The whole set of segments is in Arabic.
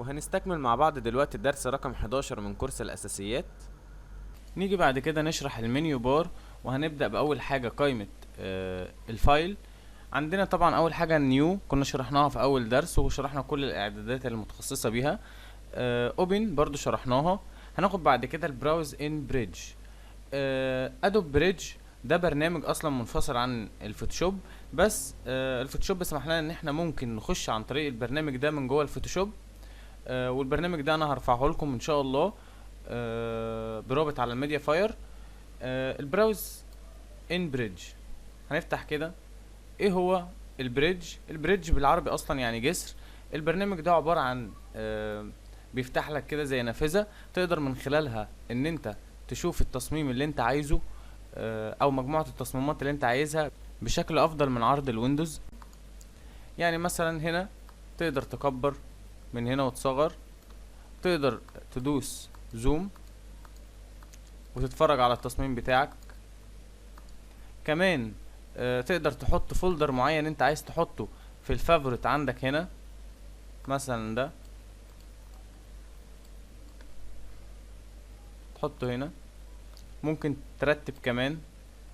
وهنستكمل مع بعض دلوقتي الدرس رقم 11 من كورس الأساسيات. نيجي بعد كده نشرح المنيو بار، وهنبدأ بأول حاجة قائمة الفايل. عندنا طبعا أول حاجة نيو، كنا شرحناها في أول درس وشرحنا كل الإعدادات المتخصصة بيها. اوبن برضو شرحناها. هناخد بعد كده البراوز ان بريدج. ادوب بريدج ده برنامج اصلا منفصل عن الفوتوشوب، بس الفوتوشوب سمح لنا ان احنا ممكن نخش عن طريق البرنامج ده من جوه الفوتوشوب. والبرنامج ده انا هرفعه لكم ان شاء الله برابط على الميديا فاير. البراوز ان بريدج هنفتح كده. ايه هو البريدج؟ البريدج بالعربي اصلا يعني جسر. البرنامج ده عبارة عن بيفتح لك كده زي نافذة تقدر من خلالها ان انت تشوف التصميم اللي انت عايزه، او مجموعة التصميمات اللي انت عايزها بشكل افضل من عرض الويندوز. يعني مثلا هنا تقدر تكبر من هنا وتصغر، تقدر تدوس زوم وتتفرج على التصميم بتاعك. كمان تقدر تحط فولدر معين انت عايز تحطه في الفافوريت عندك هنا، مثلا ده تحطه هنا. ممكن ترتب كمان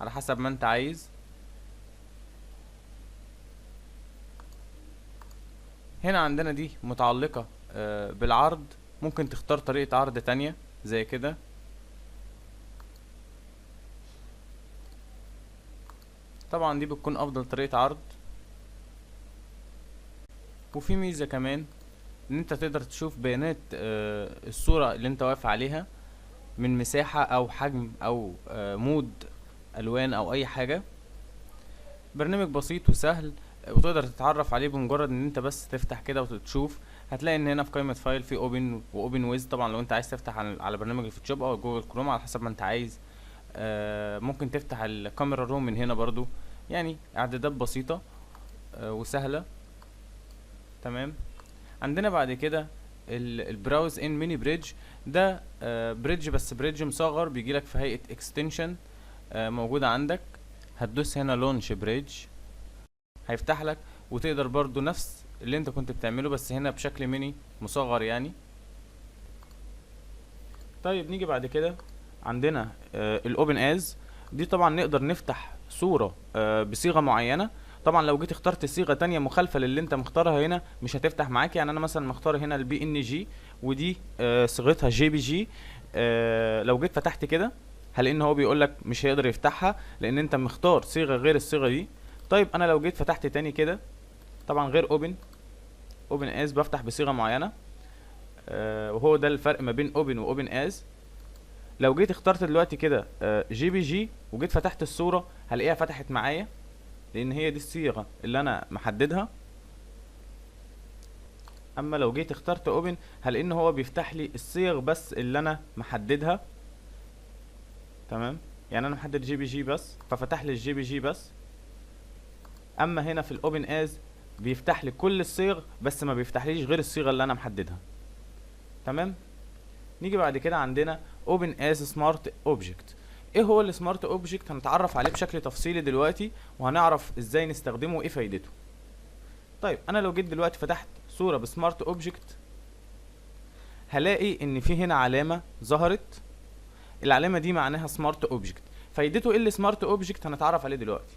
على حسب ما انت عايز. هنا عندنا دي متعلقة بالعرض، ممكن تختار طريقة عرض تانية زي كده. طبعا دي بتكون افضل طريقة عرض. وفي ميزة كمان ان انت تقدر تشوف بيانات الصورة اللي انت واقف عليها من مساحة او حجم او مود الوان او اي حاجة. برنامج بسيط وسهل، وتقدر تتعرف عليه بمجرد ان انت بس تفتح كده وتشوف. هتلاقي ان هنا في قائمة فايل في اوبن واوبن ويز، طبعا لو انت عايز تفتح على برنامج الفوتوشوب او جوجل كروم على حسب ما انت عايز. ممكن تفتح الكاميرا روم من هنا برضو، يعني اعدادات بسيطة وسهلة. تمام. عندنا بعد كده البراوز ان ميني بريدج. ده بريدج، بس بريدج مصغر بيجيلك في هيئة اكستنشن موجودة عندك. هتدوس هنا لونش بريدج هيفتح لك، وتقدر برضو نفس اللي انت كنت بتعمله بس هنا بشكل ميني مصغر يعني. طيب نيجي بعد كده عندنا الاوبن از. دي طبعا نقدر نفتح صورة بصيغة معينة. طبعا لو جيت اخترت صيغة تانية مخالفة للي انت مختارها هنا مش هتفتح معاك. يعني انا مثلا مختار هنا البي ان جي، ودي صيغتها جي بي جي. لو جيت فتحت كده هلاقي ان هو بيقول لك مش هيقدر يفتحها لان انت مختار صيغة غير الصيغة دي. طيب انا لو جيت فتحت تاني كده، طبعا غير اوبن از بفتح بصيغة معينة. وهو ده الفرق ما بين اوبن واوبن از. لو جيت اخترت دلوقتي كده جي بي جي وجيت فتحت الصورة هلاقيها فتحت معايا لان هي دي الصيغة اللي انا محددها. اما لو جيت اخترت اوبن هلاقي ان هو بيفتح لي الصيغ بس اللي انا محددها. تمام. يعني انا محدد جي بي جي بس ففتح لي الجي بي جي بس. اما هنا في الاوبن از بيفتح لي كل الصيغ بس ما بيفتحليش غير الصيغة اللي انا محددها. تمام. نيجي بعد كده عندنا open as smart object. ايه هو السمارت اوبجكت؟ هنتعرف عليه بشكل تفصيلي دلوقتي وهنعرف ازاي نستخدمه وايه فايدته. طيب انا لو جيت دلوقتي فتحت صورة بسمارت اوبجكت هلاقي ان في هنا علامة ظهرت. العلامة دي معناها سمارت اوبجكت. فايدته ايه السمارت اوبجكت؟ هنتعرف عليه دلوقتي.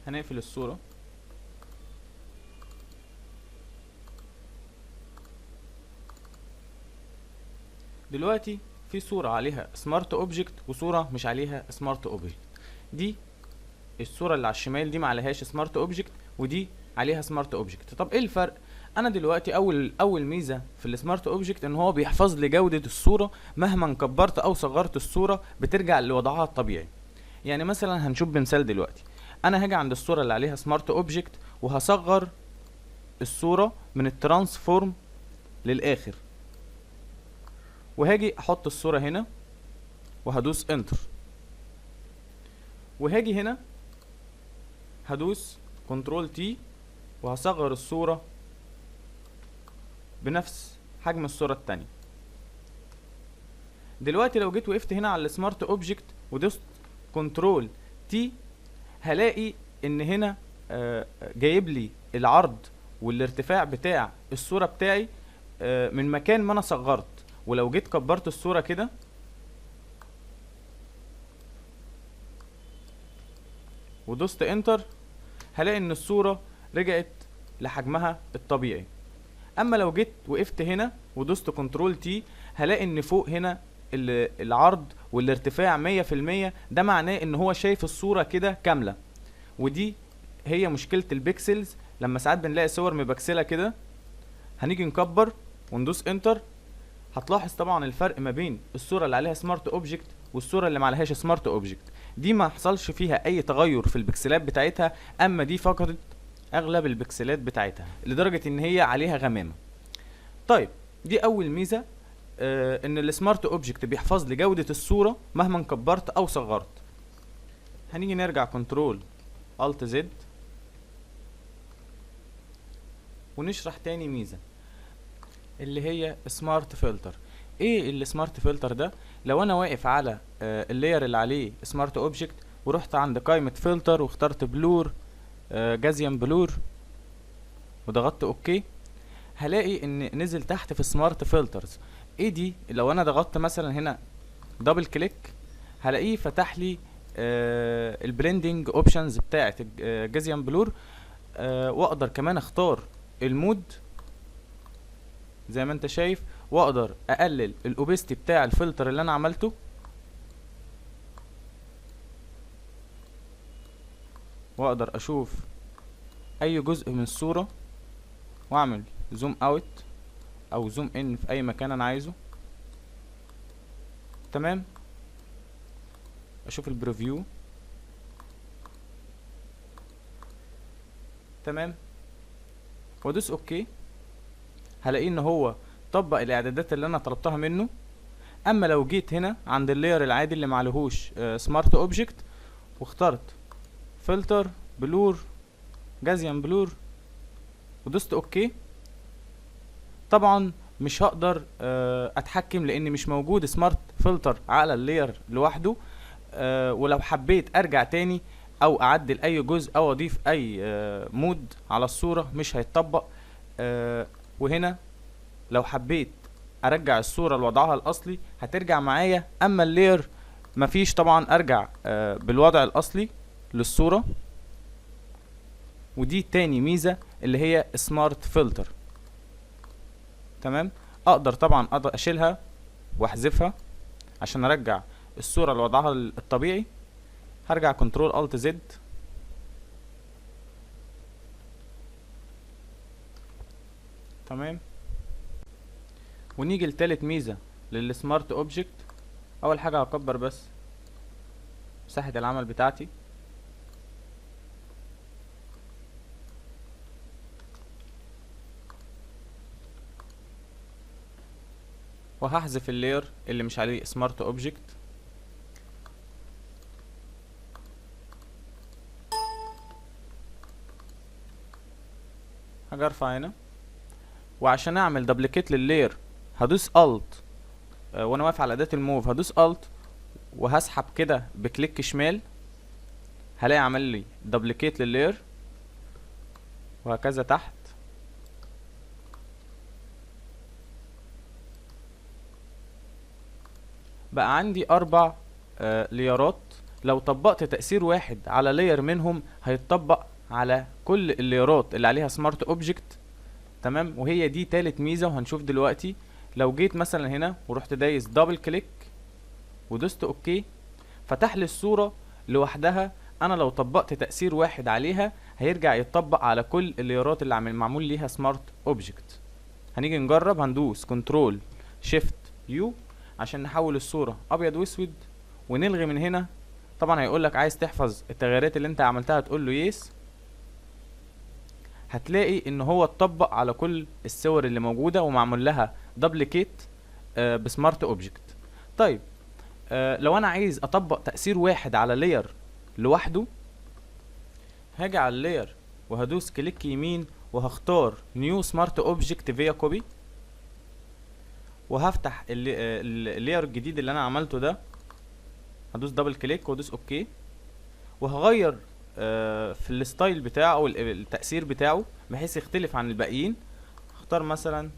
هنقفل الصورة. دلوقتي في صورة عليها سمارت اوبجكت وصورة مش عليها سمارت اوبجكت. دي الصورة اللي على الشمال دي ما عليهاش سمارت اوبجكت، ودي عليها سمارت اوبجكت. طب ايه الفرق؟ انا دلوقتي اول ميزة في السمارت اوبجكت ان هو بيحفظ لي جودة الصورة مهما كبرت او صغرت الصورة بترجع لوضعها الطبيعي. يعني مثلا هنشوف بمثال دلوقتي. انا هاجي عند الصورة اللي عليها سمارت اوبجكت وهصغر الصورة من الترانسفورم للاخر، وهاجي احط الصورة هنا وهدوس انتر، وهاجي هنا هدوس كنترول تي وهصغر الصورة بنفس حجم الصورة التانية. دلوقتي لو جيت وقفت هنا على السمارت اوبجكت ودوست كنترول تي هلاقي ان هنا جايب لي العرض والارتفاع بتاع الصورة بتاعي من مكان ما انا صغرت. ولو جيت كبرت الصورة كده ودوست انتر، هلاقي ان الصورة رجعت لحجمها الطبيعي. اما لو جيت وقفت هنا ودوست كنترول تي، هلاقي ان فوق هنا العرض والارتفاع 100%. ده معناه ان هو شايف الصورة كده كاملة. ودي هي مشكلة البيكسلز، لما ساعات بنلاقي صور مبكسلة كده. هنيجي نكبر وندوس انتر، هتلاحظ طبعا الفرق ما بين الصورة اللي عليها سمارت اوبجكت والصورة اللي ما عليهاش سمارت اوبجكت. دي ما حصلش فيها اي تغير في البكسلات بتاعتها، اما دي فقدت اغلب البكسلات بتاعتها لدرجة ان هي عليها غمامة. طيب دي اول ميزة، ان السمارت اوبجكت بيحفظ لي جودة الصورة مهما كبرت او صغرت. هنيجي نرجع كنترول الت زد ونشرح تاني ميزة اللي هي سمارت فلتر. ايه السمارت فلتر ده؟ لو انا واقف على اللاير اللي عليه سمارت اوبجكت ورحت عند قائمة فلتر واخترت بلور، جازيان بلور، وضغطت اوكي، هلاقي ان نزل تحت في سمارت فلترز. ايه دي؟ لو انا ضغطت مثلا هنا دبل كليك، هلاقيه فتح لي البلندنج اوبشنز بتاعت جازيان بلور، واقدر كمان اختار المود زي ما انت شايف، واقدر اقلل الاوبستي بتاع الفلتر اللي انا عملته، واقدر اشوف اي جزء من الصورة واعمل زوم اوت او زوم ان في اي مكان انا عايزه. تمام. اشوف البريفيو. تمام. وادوس اوكي، هلاقيه ان هو طبق الاعدادات اللي انا طلبتها منه. اما لو جيت هنا عند اللاير العادي اللي معلهوش سمارت اوبجكت واخترت فلتر بلور جازيان بلور ودوست اوكي، طبعا مش هقدر اتحكم لان مش موجود سمارت فلتر على اللاير لوحده. ولو حبيت ارجع تاني او اعدل اي جزء او اضيف اي مود على الصورة مش هيتطبق. وهنا لو حبيت ارجع الصورة لوضعها الاصلي هترجع معايا، اما اللاير مفيش طبعا ارجع بالوضع الاصلي للصورة. ودي تاني ميزة اللي هي سمارت فلتر. تمام. اقدر طبعا اشيلها واحذفها عشان ارجع الصورة لوضعها الطبيعي. هرجع كنترول الت زد تمام. ونيجي لتالت ميزة للسمارت اوبجكت. اول حاجة هكبر بس مساحة العمل بتاعتي، وهحذف اللاير اللي مش عليه سمارت اوبجكت. هاجي ارفع هنا، وعشان اعمل دبليكيت لللاير هدوس الت وانا واقف على اداة الموف، هدوس الت وهسحب كده بكليك شمال، هلاقي عمل لي دبليكيت لللاير، وهكذا تحت. بقى عندي 4 ليرات. لو طبقت تأثير واحد على لاير منهم هيتطبق على كل الليرات اللي عليها سمارت اوبجكت. تمام. وهي دي تالت ميزة وهنشوف دلوقتي. لو جيت مثلا هنا ورحت دايس دبل كليك ودوست اوكي، فتح لي الصورة لوحدها. انا لو طبقت تأثير واحد عليها هيرجع يتطبق على كل الليرات اللي معمول ليها سمارت اوبجكت. هنيجي نجرب، هندوس كنترول شيفت يو عشان نحول الصورة ابيض واسود ونلغي من هنا. طبعا هيقولك عايز تحفظ التغييرات اللي انت عملتها، تقول له يس. هتلاقي ان هو اتطبق على كل الصور اللي موجودة ومعمول لها دبليكيت بسمارت اوبجكت. طيب لو انا عايز اطبق تأثير واحد على لاير لوحده، هاجي على اللاير وهدوس كليك يمين وهختار نيو سمارت اوبجكت فيا كوبي، وهفتح اللاير الجديد اللي انا عملته ده، هدوس دبل كليك وادوس اوكي، وهغير في الستايل بتاعه او التأثير بتاعه بحيث يختلف عن الباقيين. اختار مثلا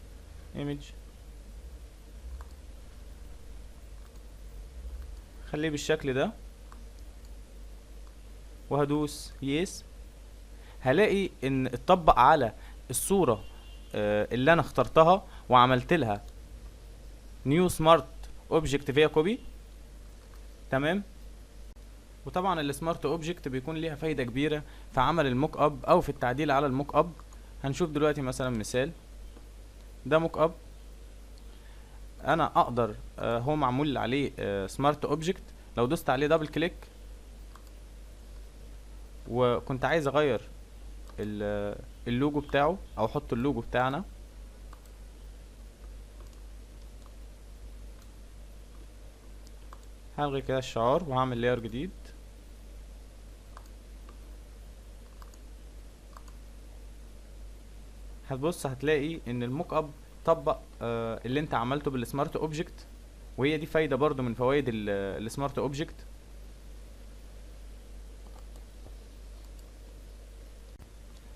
ايمج، خليه بالشكل ده وهدوس يس. هلاقي ان اتطبق على الصورة اللي انا اخترتها وعملت لها نيو سمارت اوبجكت فيها كوبي. تمام. وطبعا السمارت اوبجكت بيكون ليها فايدة كبيرة في عمل الموك اب او في التعديل على الموك اب. هنشوف دلوقتي مثلا مثال. ده موك اب انا اقدر هو معمول عليه سمارت اوبجكت. لو دوست عليه دبل كليك وكنت عايز اغير اللوجو بتاعه او احط اللوجو بتاعنا، هلغي كده الشعار وهعمل لاير جديد. هتبص هتلاقي ان الموك اب طبق اللي انت عملته بالسمارت اوبجكت، وهي دي فايدة برضو من فوائد السمارت اوبجكت.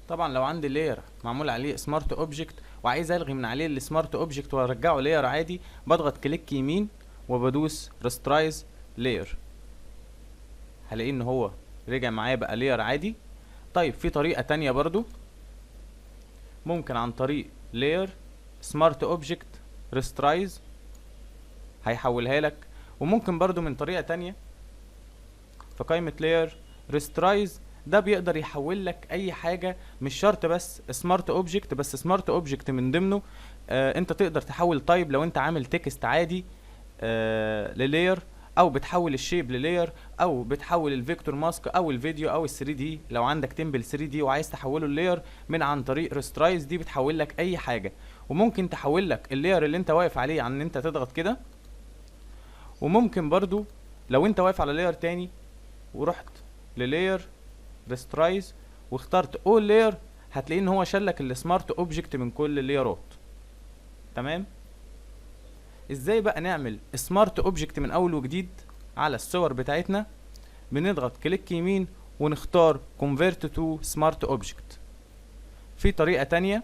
طبعا لو عندي لاير معمول عليه سمارت اوبجكت وعايز الغي من عليه السمارت اوبجكت وارجعه لاير عادي، بضغط كليك يمين وبدوس ريسترايز لاير، هلاقي ان هو رجع معايا بقى لاير عادي. طيب في طريقة تانية برضو، ممكن عن طريق لاير سمارت اوبجكت ريسترايز هيحولها لك، وممكن برضو من طريقة تانية في قائمة لاير ريسترايز، ده بيقدر يحول لك اي حاجة، مش شرط بس سمارت اوبجكت، بس سمارت اوبجكت من ضمنه انت تقدر تحول تايب لو انت عامل تكست عادي للاير، او بتحول الشيب للاير، او بتحول الفيكتور ماسك او الفيديو او ال3 دي. لو عندك تمبل 3 دي وعايز تحوله للاير من عن طريق ريسترايز، دي بتحول لك اي حاجة. وممكن تحول لك اللاير اللي انت واقف عليه عن ان انت تضغط كده، وممكن برضو لو انت واقف على لاير تاني ورحت للاير ريسترايز واخترت اول لاير، هتلاقي ان هو شلك السمارت اوبجكت من كل اللايرات. تمام. ازاي بقى نعمل سمارت اوبجكت من اول وجديد على الصور بتاعتنا؟ بنضغط كليك يمين ونختار convert to smart object. في طريقة تانية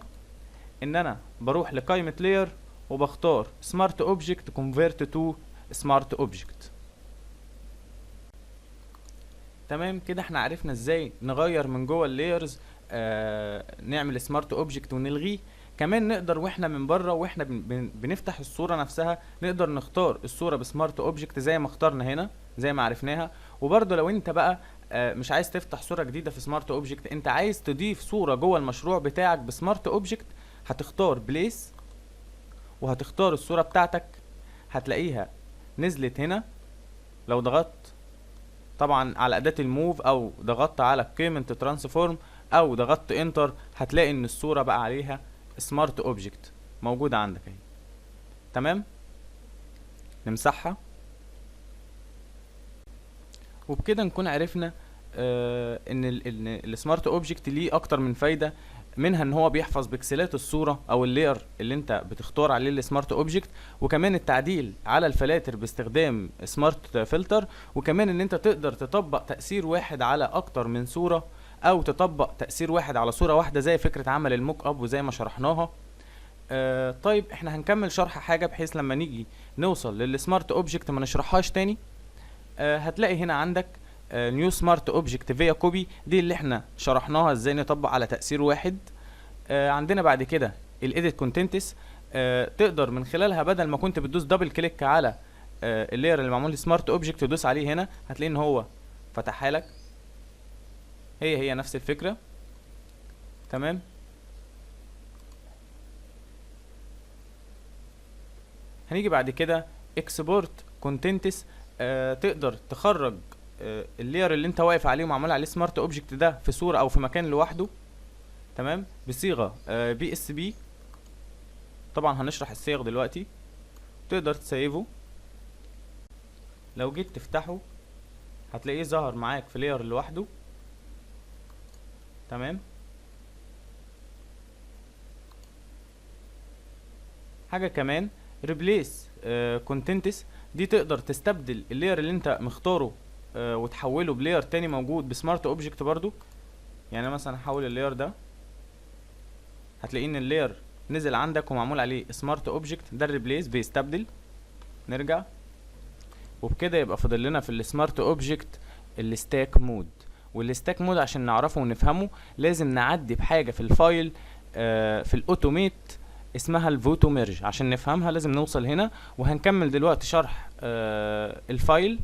ان انا بروح لقائمة layer وبختار smart object convert to smart object. تمام كده احنا عرفنا ازاي نغير من جوه اللايرز، نعمل سمارت اوبجكت ونلغيه. كمان نقدر واحنا من بره واحنا بنفتح الصوره نفسها نقدر نختار الصوره بسمارت اوبجكت زي ما اخترنا هنا زي ما عرفناها. وبرده لو انت بقى مش عايز تفتح صوره جديده في سمارت اوبجكت، انت عايز تضيف صوره جوه المشروع بتاعك بسمارت اوبجكت، هتختار بليس وهتختار الصوره بتاعتك، هتلاقيها نزلت هنا. لو ضغطت طبعا على اداة الموف او ضغطت على قيمة ترانسفورم او ضغطت انتر، هتلاقي ان الصورة بقى عليها سمارت اوبجكت موجودة عندك اهي. تمام. نمسحها. وبكده نكون عرفنا ان السمارت اوبجكت ليه اكتر من فايدة، منها ان هو بيحفظ بكسلات الصورة او اللاير اللي انت بتختار عليه السمارت اوبجكت، وكمان التعديل على الفلاتر باستخدام سمارت فلتر، وكمان ان انت تقدر تطبق تأثير واحد على اكتر من صورة، او تطبق تأثير واحد على صورة واحدة زي فكرة عمل الموك اب وزي ما شرحناها. طيب احنا هنكمل شرح حاجة بحيث لما نيجي نوصل للسمارت اوبجكت ما نشرحهاش تاني. هتلاقي هنا عندك نيو سمارت اوبجكت فيا كوبي، دي اللي احنا شرحناها ازاي نطبق على تأثير واحد. عندنا بعد كده الايديت كونتنتس، تقدر من خلالها بدل ما كنت بتدوس دبل كليك على اللاير اللي معمول سمارت اوبجكت تدوس عليه هنا، هتلاقي ان هو فتحها لك، هي نفس الفكرة. تمام. هنيجي بعد كده اكسبورت كونتنتس، تقدر تخرج اللاير اللي انت واقف عليه ومعمول عليه سمارت اوبجكت ده في صورة او في مكان لوحده. تمام. بصيغة بي اس بي، طبعا هنشرح الصيغ دلوقتي. تقدر تسيفه، لو جيت تفتحه هتلاقيه ظهر معاك في لاير لوحده. تمام. حاجة كمان ريبليس كونتنتس، دي تقدر تستبدل اللاير اللي انت مختاره وتحوله بلاير تاني موجود بسمارت اوبجكت برضو. يعني مثلا هحول اللاير ده، هتلاقي ان اللاير نزل عندك ومعمول عليه سمارت اوبجكت، ده الريبليس بيستبدل. نرجع، وبكده يبقى فاضل لنا في السمارت اوبجكت الستاك مود. والستاك مود عشان نعرفه ونفهمه لازم نعدي بحاجه في الفايل في الاوتوميت اسمها الفوتو ميرج. عشان نفهمها لازم نوصل هنا، وهنكمل دلوقتي شرح الفايل.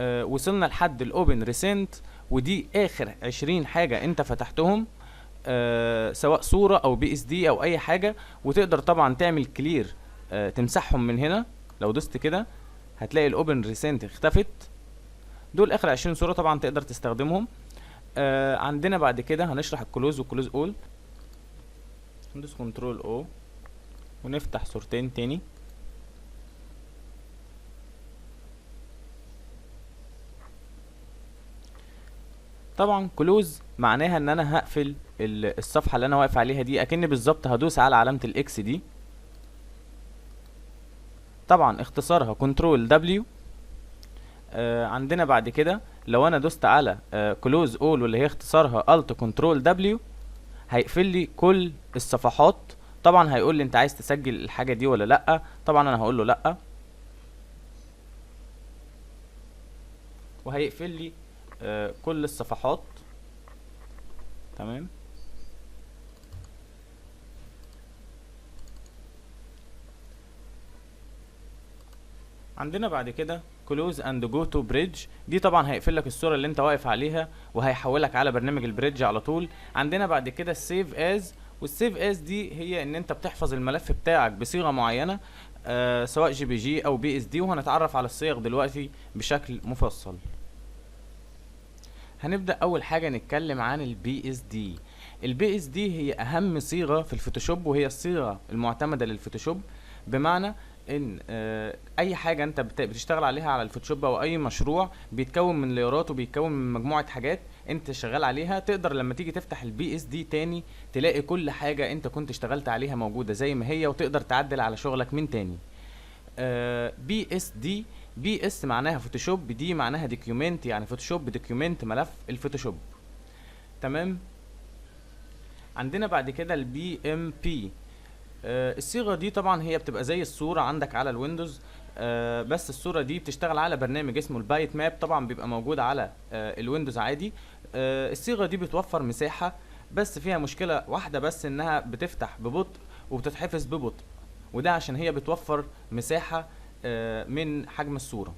وصلنا لحد الاوبن ريسنت، ودي اخر 20 حاجه انت فتحتهم، سواء صوره او بي اس دي او اي حاجه. وتقدر طبعا تعمل كلير، تمسحهم من هنا. لو دوست كده هتلاقي الاوبن ريسنت اختفت. دول اخر 20 صوره طبعا تقدر تستخدمهم. عندنا بعد كده هنشرح الكلوز والكلوز اول. ندوس كنترول او ونفتح صورتين تاني. طبعا كلوز معناها ان انا هقفل الصفحه اللي انا واقف عليها دي، اكني بالظبط هدوس على علامه الاكس دي. طبعا اختصارها كنترول دبليو. عندنا بعد كده لو انا دوست على كلوز اول واللي هي اختصارها الت كنترول دبليو، هيقفل لي كل الصفحات. طبعا هيقول لي انت عايز تسجل الحاجه دي ولا لا. طبعا انا هقول له لا، وهيقفل لي كل الصفحات. تمام. عندنا بعد كده كلوز اند جو تو بريدج. دي طبعا هيقفل لك الصوره اللي انت واقف عليها وهيحولك على برنامج البريدج على طول. عندنا بعد كده السيف از. والسيف از دي هي ان انت بتحفظ الملف بتاعك بصيغه معينه، سواء جي بي جي او بي اس دي، وهنتعرف على الصيغ دلوقتي بشكل مفصل. هنبدأ أول حاجة نتكلم عن البي اس دي. البي اس دي هي أهم صيغة في الفوتوشوب، وهي الصيغة المعتمدة للفوتوشوب. بمعنى إن أي حاجة أنت بتشتغل عليها على الفوتوشوب أو أي مشروع بيتكون من لايرات وبيتكون من مجموعة حاجات أنت شغال عليها. تقدر لما تيجي تفتح البي اس دي تاني تلاقي كل حاجة أنت كنت اشتغلت عليها موجودة زي ما هي، وتقدر تعدل على شغلك من تاني. بي اس دي، بي اس معناها فوتوشوب، دي معناها دوكيومنت، يعني فوتوشوب دوكيومنت ملف الفوتوشوب. تمام. عندنا بعد كده البي ام بي. الصيغه دي طبعا هي بتبقى زي الصوره عندك على الويندوز، بس الصوره دي بتشتغل على برنامج اسمه البايت ماب، طبعا بيبقى موجود على الويندوز عادي. الصيغه دي بتوفر مساحه، بس فيها مشكله واحده بس، انها بتفتح ببطء وبتتحفظ ببطء، وده عشان هي بتوفر مساحه من حجم الصوره.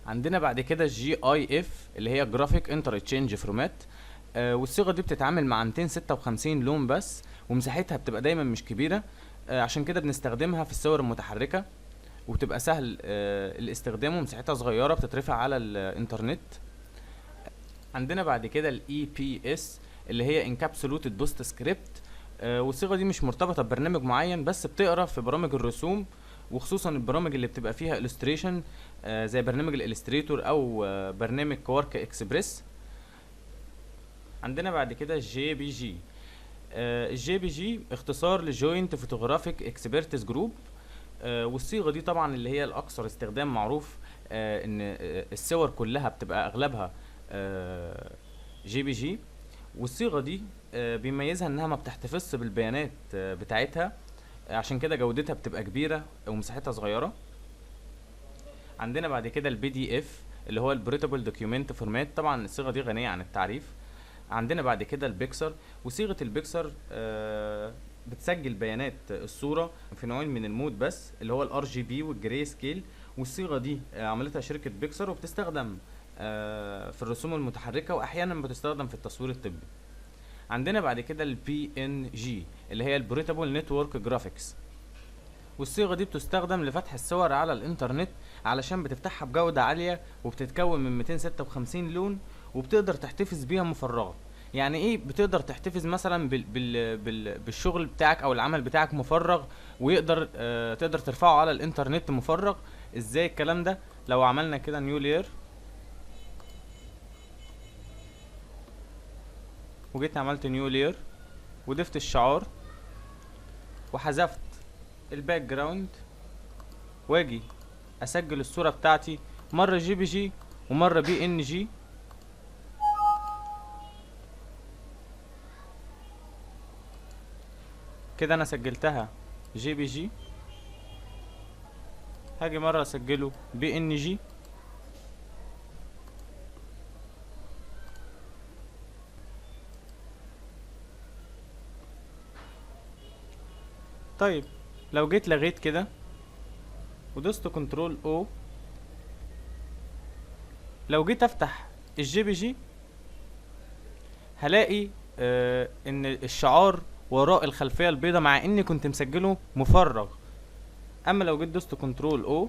عندنا بعد كده الجي اي اف اللي هي جرافيك انترتشينج فورمات. والصيغه دي بتتعامل مع 256 لون بس، ومساحتها بتبقى دايما مش كبيره. عشان كده بنستخدمها في الصور المتحركه، وبتبقى سهل الاستخدام، ومساحتها صغيره بتترفع على الانترنت. عندنا بعد كده الاي بي اس اللي هي انكابسولوتد بوست سكريبت. والصيغه دي مش مرتبطه ببرنامج معين، بس بتقرا في برامج الرسوم، وخصوصا البرامج اللي بتبقى فيها illustration، زي برنامج الالستريتور او برنامج كوارك اكسبريس. عندنا بعد كده الجي بي جي. الجي بي جي اختصار لجوينت فوتوغرافيك اكسبرتس جروب. والصيغه دي طبعا اللي هي الاكثر استخدام، معروف ان الصور كلها بتبقى اغلبها جي بي جي. والصيغه دي بيميزها انها ما بتحتفظش بالبيانات بتاعتها، عشان كده جودتها بتبقى كبيره ومساحتها صغيره. عندنا بعد كده البي دي اف اللي هو البريتابل دوكيومنت فورمات. طبعا الصيغه دي غنيه عن التعريف. عندنا بعد كده البيكسر. وصيغه البيكسر بتسجل بيانات الصوره في نوعين من المود بس، اللي هو الار جي بي والجراي سكيل. والصيغه دي عملتها شركه بيكسر، وبتستخدم في الرسوم المتحركه، واحيانا بتستخدم في التصوير الطبي. عندنا بعد كده البي ان جي اللي هي البورتابل نتورك جرافيكس. والصيغه دي بتستخدم لفتح الصور على الانترنت، علشان بتفتحها بجوده عاليه، وبتتكون من 256 لون، وبتقدر تحتفظ بيها مفرغه. يعني ايه بتقدر تحتفظ مثلا بالشغل بتاعك او العمل بتاعك مفرغ، ويقدر تقدر ترفعه على الانترنت مفرغ؟ ازاي الكلام ده؟ لو عملنا كده نيو لير، وجيت عملت نيو لير وضفت الشعار وحذفت الباك جراوند، واجي اسجل الصورة بتاعتي مرة جي بي جي ومرة بي ان جي، كده انا سجلتها جي بي جي. هاجي مرة اسجله بي ان جي. طيب لو جيت لغيت كده ودوست كنترول او، لو جيت افتح الجي بي جي هلاقي ان الشعار وراء الخلفية البيضاء مع اني كنت مسجله مفرغ. اما لو جيت دوست كنترول او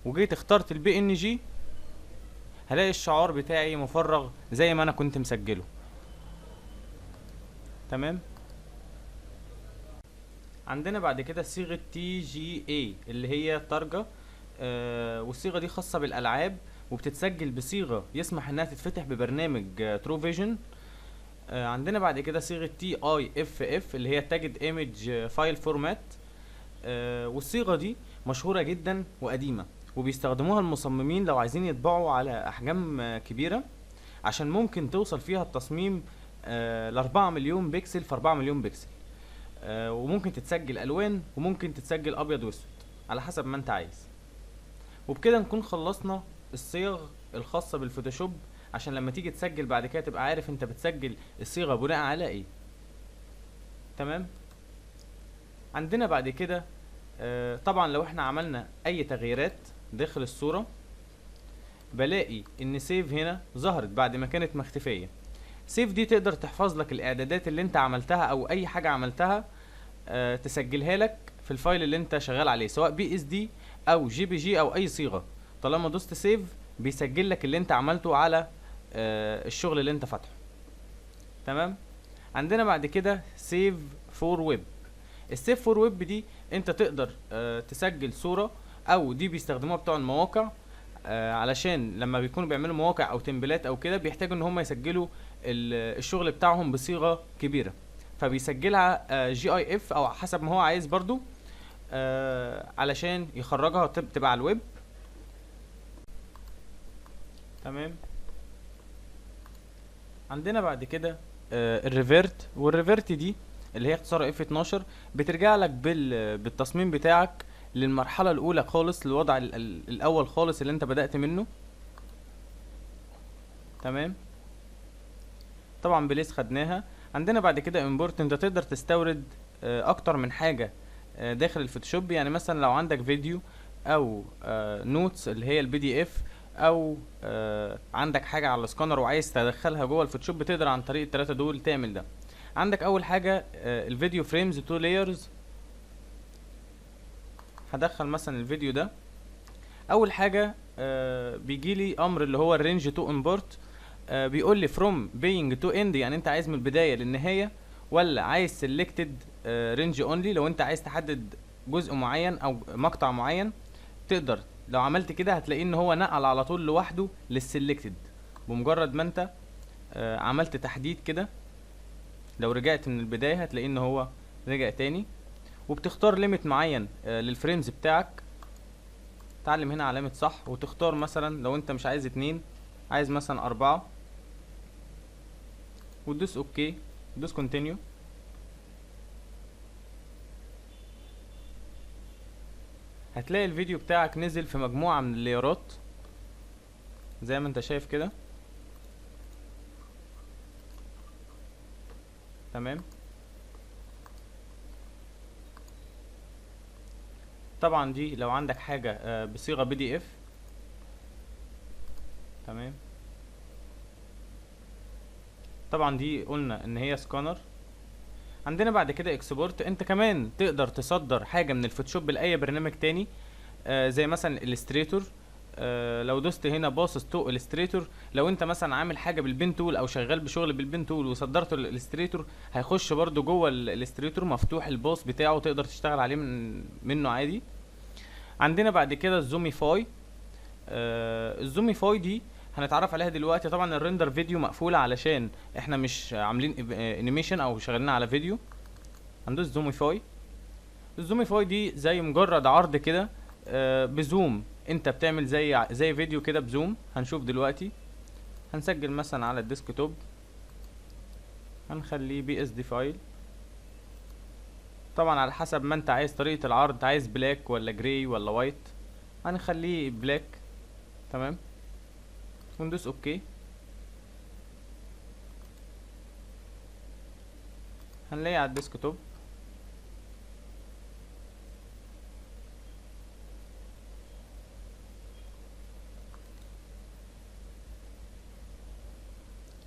وجيت اخترت البي ان جي هلاقي الشعار بتاعي مفرغ زي ما انا كنت مسجله. تمام. عندنا بعد كده صيغة تي جي اي اللي هي تارجة، والصيغة دي خاصة بالالعاب وبتتسجل بصيغة يسمح انها تتفتح ببرنامج ترو فيجن. عندنا بعد كده صيغة تي اي اف اف اللي هي تاجد ايمج فايل فورمات، والصيغة دي مشهورة جدا وقديمة وبيستخدموها المصممين لو عايزين يطبعوا على احجام كبيرة، عشان ممكن توصل فيها التصميم ل4 مليون بكسل في 4 مليون بكسل. وممكن تتسجل الوان وممكن تتسجل ابيض واسود على حسب ما انت عايز. وبكده نكون خلصنا الصيغ الخاصة بالفوتوشوب، عشان لما تيجي تسجل بعد كده تبقى عارف انت بتسجل الصيغة بناء على ايه. تمام. عندنا بعد كده طبعا لو احنا عملنا اي تغييرات داخل الصورة بلاقي ان سيف هنا ظهرت بعد ما كانت مختفية. سيف دي تقدر تحفظ لك الاعدادات اللي انت عملتها او اي حاجة عملتها، تسجلها لك في الفايل اللي انت شغال عليه سواء بي اس دي او جي بي جي او اي صيغة. طالما دوست سيف بيسجل لك اللي انت عملته على الشغل اللي انت فاتحه. تمام. عندنا بعد كده سيف فور ويب. السيف فور ويب دي انت تقدر تسجل صورة، او دي بيستخدموها بتوع المواقع علشان لما بيكونوا بيعملوا مواقع او تمبلات او كده بيحتاجوا ان هم يسجلوا الشغل بتاعهم بصيغة كبيرة، فبيسجلها جي اي اف او حسب ما هو عايز برضو علشان يخرجها تبقى على الويب. تمام. عندنا بعد كده الريفيرت، والريفيرت دي اللي هي اختصار اف 12 بترجع لك بالتصميم بتاعك للمرحلة الاولى خالص، للوضع الاول خالص اللي انت بدأت منه. تمام. طبعا بليس خدناها. عندنا بعد كده امبورت، انت تقدر تستورد اكتر من حاجة داخل الفوتوشوب. يعني مثلا لو عندك فيديو او نوتس اللي هي البي دي اف، او عندك حاجة على السكانر وعايز تدخلها جوه الفوتوشوب بتقدر عن طريق التلاتة دول تعمل ده. عندك اول حاجة الفيديو فريمز تو لايرز. هدخل مثلا الفيديو ده. اول حاجة بيجي لي امر اللي هو الرينج تو امبورت، بيقول لي فروم بينج تو اند، يعني انت عايز من البداية للنهاية ولا عايز سيلكتد رينج اونلي. لو انت عايز تحدد جزء معين او مقطع معين تقدر لو عملت كده هتلاقيه ان هو نقل على طول لوحده للسيلكتد بمجرد ما انت عملت تحديد كده. لو رجعت من البداية هتلاقيه ان هو رجع تاني. وبتختار ليميت معين للفريمز بتاعك. تعلم هنا علامة صح وتختار مثلا لو انت مش عايز 2 عايز مثلا 4 وتدوس اوكي تدوس كونتينيو. هتلاقي الفيديو بتاعك نزل في مجموعة من الليرات زي ما انت شايف كده. تمام. طبعا دي لو عندك حاجة بصيغة بي دي اف. تمام. طبعا دي قلنا ان هي سكانر. عندنا بعد كده اكسبورت، انت كمان تقدر تصدر حاجة من الفوتوشوب لأي برنامج تاني زي مثلا الستريتور. لو دوست هنا باصص تو الستريتور، لو انت مثلا عامل حاجه بالبين تول او شغال بشغل بالبين تول وصدرته للستريتور هيخش برضو جوه الستريتور مفتوح الباص بتاعه تقدر تشتغل عليه منه عادي. عندنا بعد كده الزوميفاي. الزوميفاي دي هنتعرف عليها دلوقتي. طبعا الريندر فيديو مقفوله علشان احنا مش عاملين انيميشن او شغالين على فيديو. هندوس زوميفاي. الزوميفاي دي زي مجرد عرض كده بزوم، انت بتعمل زي فيديو كده بزوم. هنشوف دلوقتي. هنسجل مثلا على الديسكتوب. هنخليه PSD فايل. طبعا على حسب ما انت عايز طريقة العرض، عايز بلاك ولا جراي ولا وايت، هنخليه بلاك. تمام، وندوس اوكي. هنلاقي على الديسكتوب.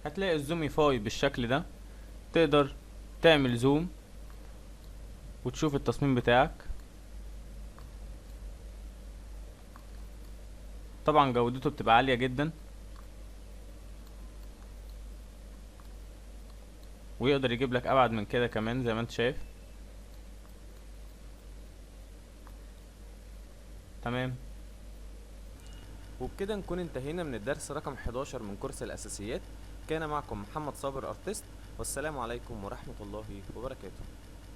هتلاقي الزوميفاي بالشكل ده، تقدر تعمل زوم وتشوف التصميم بتاعك. طبعا جودته بتبقى عالية جدا، ويقدر يجيب لك ابعد من كده كمان زي ما انت شايف. تمام، وبكده نكون انتهينا من الدرس رقم 11 من كورس الأساسيات. كان معكم محمد صابر ارتست، والسلام عليكم ورحمة الله وبركاته.